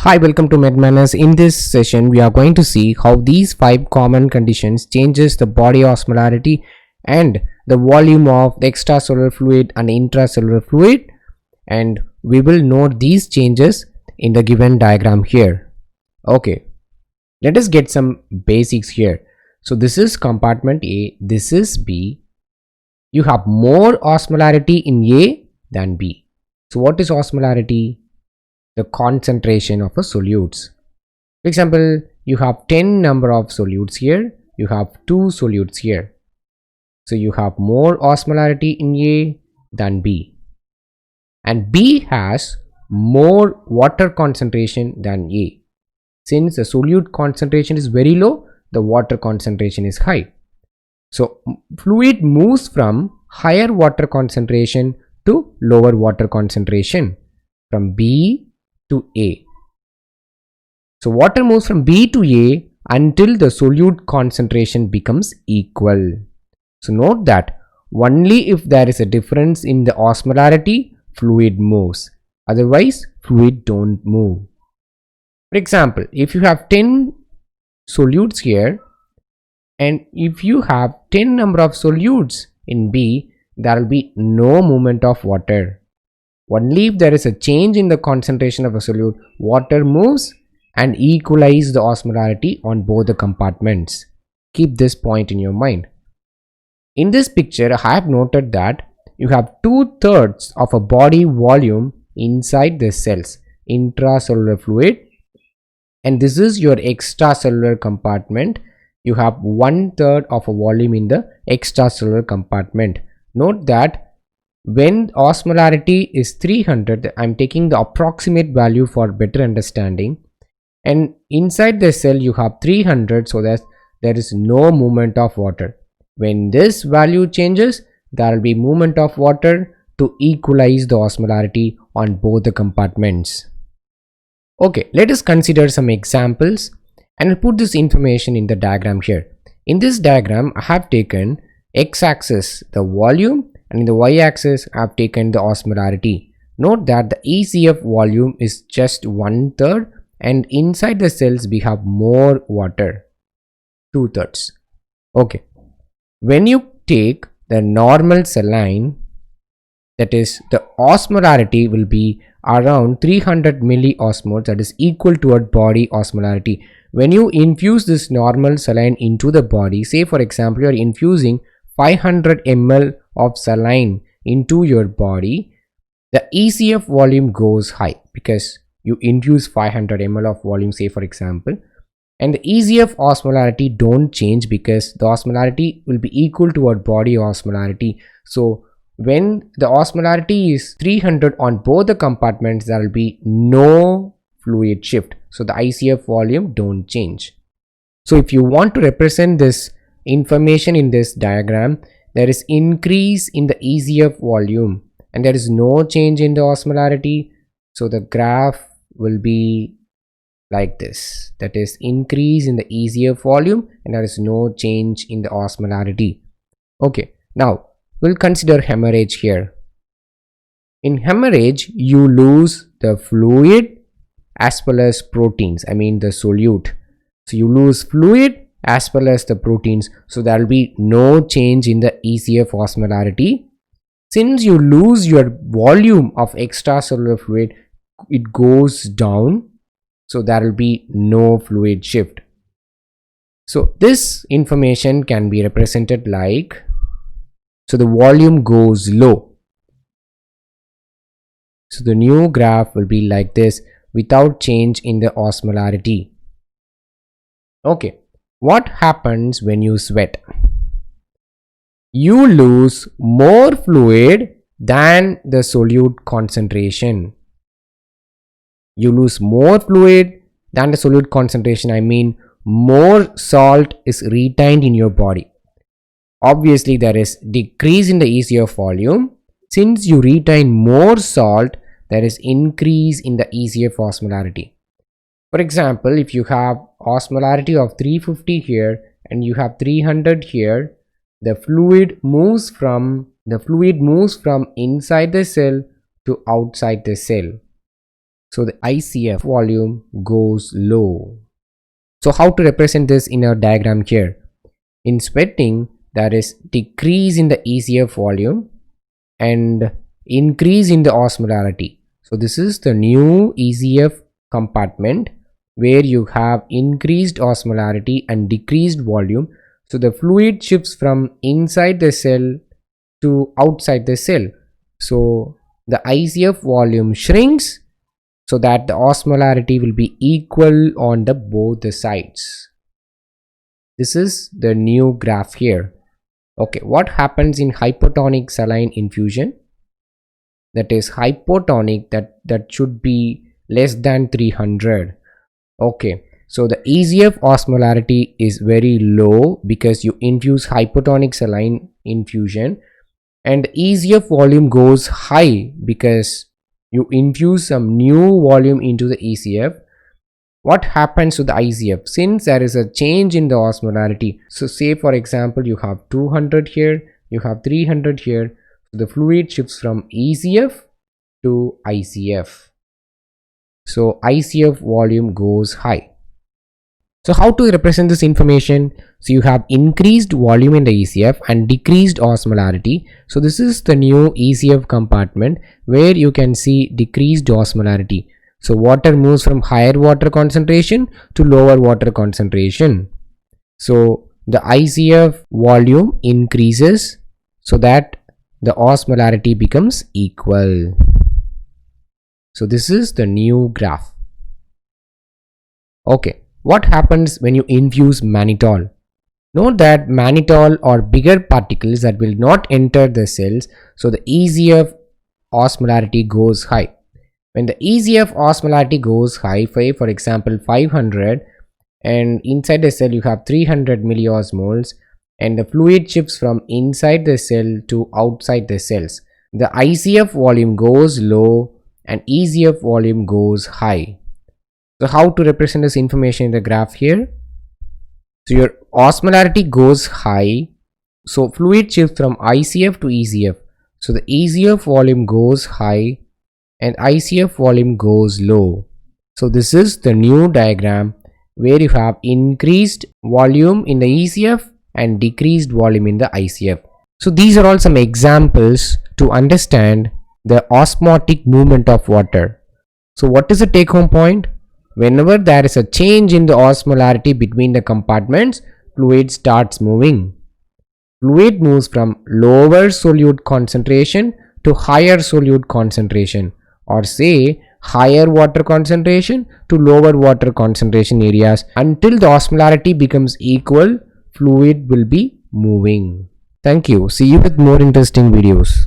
Hi, welcome to MedManners. In this session, we are going to see how these 5 common conditions changes the body osmolarity and the volume of the extracellular fluid and intracellular fluid, and we will note these changes in the given diagram here. Okay, let us get some basics here. So this is compartment A, this is B. You have more osmolarity in A than B. So what is osmolarity? The concentration of a solutes. For example, you have 10 number of solutes here, you have 2 solutes here. So you have more osmolarity in A than B. And B has more water concentration than A. Since the solute concentration is very low, the water concentration is high. So fluid moves from higher water concentration to lower water concentration, from B to A. So water moves from B to A until the solute concentration becomes equal. So note that only if there is a difference in the osmolarity, fluid moves. Otherwise, fluid don't move. For example, if you have 10 solutes here, and if you have 10 number of solutes in B, there will be no movement of water. Only if there is a change in the concentration of a solute, water moves and equalize the osmolarity on both the compartments. Keep this point in your mind. In this picture, I have noted that you have 2/3 of a body volume inside the cells, intracellular fluid, and this is your extracellular compartment. You have 1/3 of a volume in the extracellular compartment. Note that when osmolarity is 300, I'm taking the approximate value for better understanding, and inside the cell you have 300, so that there is no movement of water. When this value changes, there will be movement of water to equalize the osmolarity on both the compartments. Okay, let us consider some examples, and I'll put this information in the diagram here. In this diagram, I have taken x-axis the volume, and in the y-axis I have taken the osmolarity. Note that the ECF volume is just 1/3, and inside the cells we have more water, 2/3. Okay, when you take the normal saline, that is, the osmolarity will be around 300 milliosmoles, that is equal to our body osmolarity. When you infuse this normal saline into the body, say for example you are infusing 500 ml of saline into your body, the ECF volume goes high because you infuse 500 ml of volume, say for example, and the ECF osmolarity don't change because the osmolarity will be equal to our body osmolarity. So when the osmolarity is 300 on both the compartments, there will be no fluid shift, so the ECF volume don't change. So if you want to represent this information in this diagram, there is increase in the ECF volume and there is no change in the osmolarity, so the graph will be like this, that is increase in the ECF volume and there is no change in the osmolarity. Okay, now we'll consider hemorrhage here. In hemorrhage, you lose the fluid as well as proteins, I mean the solute. So you lose fluid as well as the proteins, so there will be no change in the ECF osmolarity. Since you lose your volume of extracellular fluid, it goes down, so there will be no fluid shift. So this information can be represented like, so the volume goes low, so the new graph will be like this without change in the osmolarity. Okay, what happens when you sweat? You lose more fluid than the solute concentration. You lose more fluid than the solute concentration, I mean more salt is retained in your body. Obviously there is decrease in the ECF volume. Since you retain more salt, there is increase in the ECF osmolarity. For example, if you have osmolarity of 350 here and you have 300 here, the fluid moves from inside the cell to outside the cell. So the ICF volume goes low. So how to represent this in our diagram here? In sweating, there is decrease in the ECF volume and increase in the osmolarity. So this is the new ECF compartment where you have increased osmolarity and decreased volume. So the fluid shifts from inside the cell to outside the cell. So the ICF volume shrinks so that the osmolarity will be equal on the both the sides. This is the new graph here. Okay, what happens in hypertonic saline infusion? That is hypotonic, that should be less than 300. Okay, so the ECF osmolarity is very low because you infuse hypotonic saline infusion, and the ECF volume goes high because you infuse some new volume into the ECF. What happens to the ICF? Since there is a change in the osmolarity, so say for example you have 200 here, you have 300 here, so the fluid shifts from ECF to ICF. So ICF volume goes high. So how to represent this information? So you have increased volume in the ECF and decreased osmolarity. So this is the new ECF compartment where you can see decreased osmolarity. So water moves from higher water concentration to lower water concentration. So the ICF volume increases so that the osmolarity becomes equal. So this is the new graph. Okay, what happens when you infuse mannitol? Note that mannitol are bigger particles that will not enter the cells, so the ECF osmolarity goes high. When the ECF osmolarity goes high, for example 500, and inside the cell you have 300 milliosmoles, and the fluid shifts from inside the cell to outside the cells, the ICF volume goes low and ECF volume goes high. So how to represent this information in the graph here? So your osmolarity goes high, so fluid shifts from ICF to ECF, so the ECF volume goes high and ICF volume goes low. So this is the new diagram where you have increased volume in the ECF and decreased volume in the ICF. So these are all some examples to understand the osmotic movement of water. So what is the take home point? Whenever there is a change in the osmolarity between the compartments, fluid starts moving. Fluid moves from lower solute concentration to higher solute concentration, or say higher water concentration to lower water concentration areas. Until the osmolarity becomes equal, fluid will be moving. Thank you. See you with more interesting videos.